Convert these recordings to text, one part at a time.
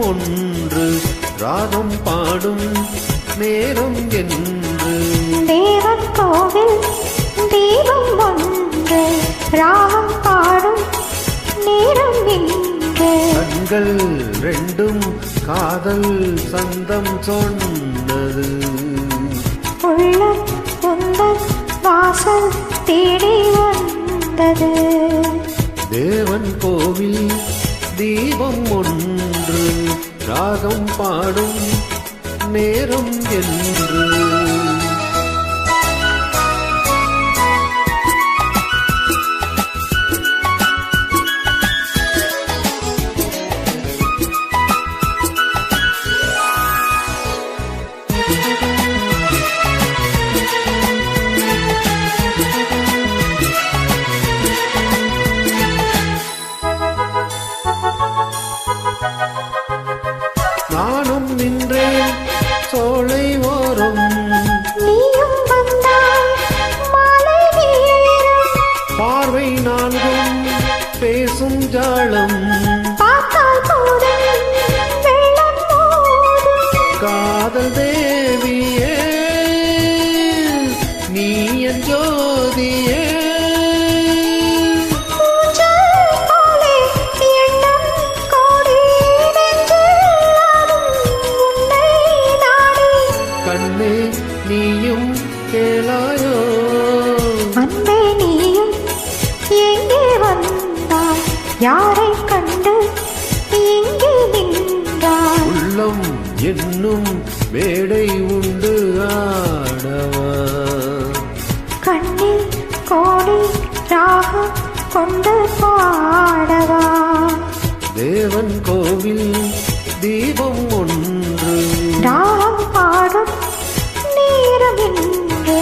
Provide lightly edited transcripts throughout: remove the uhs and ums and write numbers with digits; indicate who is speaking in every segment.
Speaker 1: ஒன்று ராகம் பாடும் நேரம் என்று.
Speaker 2: தேவன் கோவில் தீபம் ஒன்று ராகம் பாடும் நேரம் என்று.
Speaker 1: கண்கள் ரெண்டும் காதல் சந்தம் சொன்னது.
Speaker 2: உள்ளம் உந்தன் வாசல் தேடி வந்தது.
Speaker 1: தேவன் கோவில் தீபம் ஒன்று ராகம் பாடும் நேரம் என்று. நானும் நின்றேன் சோலை ஓரம்,
Speaker 2: நீயும் வந்தாய் மாலை நேரம்.
Speaker 1: பார்வை நான்கும் பேசும் ஜாலம்,
Speaker 2: பார்த்தால் போதும் வெள்ளம் மோதும்.
Speaker 1: காதல் தேவியே நீ என் ஜோதியே. கண்ணே நீயும் கேளாயோ,
Speaker 2: அன்பே நீயும் எங்கே வந்தாய், யாரை கண்டு இங்கே நின்றாய்.
Speaker 1: உள்ளம் என்னும் மேடை உண்டு ஆடவா,
Speaker 2: கண்ணில் கோடி ராகம் கொண்டு பாடவா.
Speaker 1: தேவன் கோவில் தீபம் ஒன்று
Speaker 2: ராகம் பாடும் நேரம் என்று.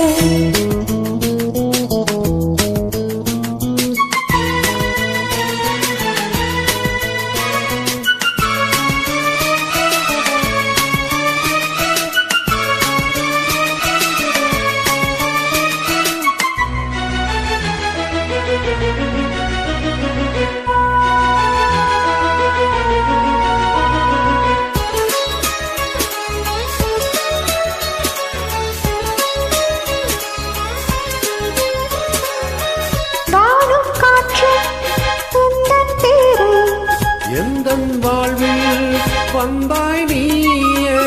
Speaker 1: எந்தன் வாழ்வில் வந்தாய் நீயே,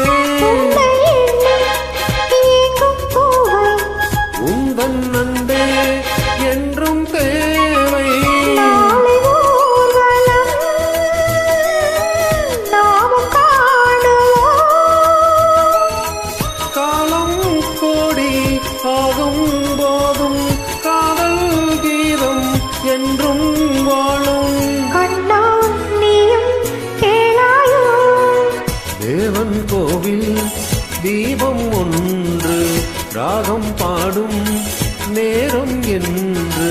Speaker 1: உந்தன் அன்பே என்றும் தேவை. காலம் கோடி ஆகும் போதும் காதல் கீதம் என்றும் வாழும். தேவன் கோவில் தீபம் ஒன்று ராகம் பாடும் நேரம் என்று.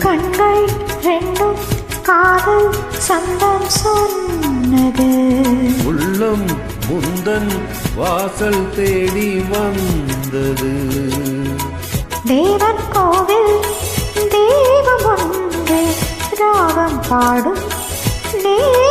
Speaker 2: கண்கள் ரெண்டும் காதல் சந்தம் சொன்னது.
Speaker 1: உள்ளம் முந்தன் வாசல் தேடி வந்தது.
Speaker 2: தேவன் கோவில் தீபம் ஒன்று ராகம் பாடும் நேரம்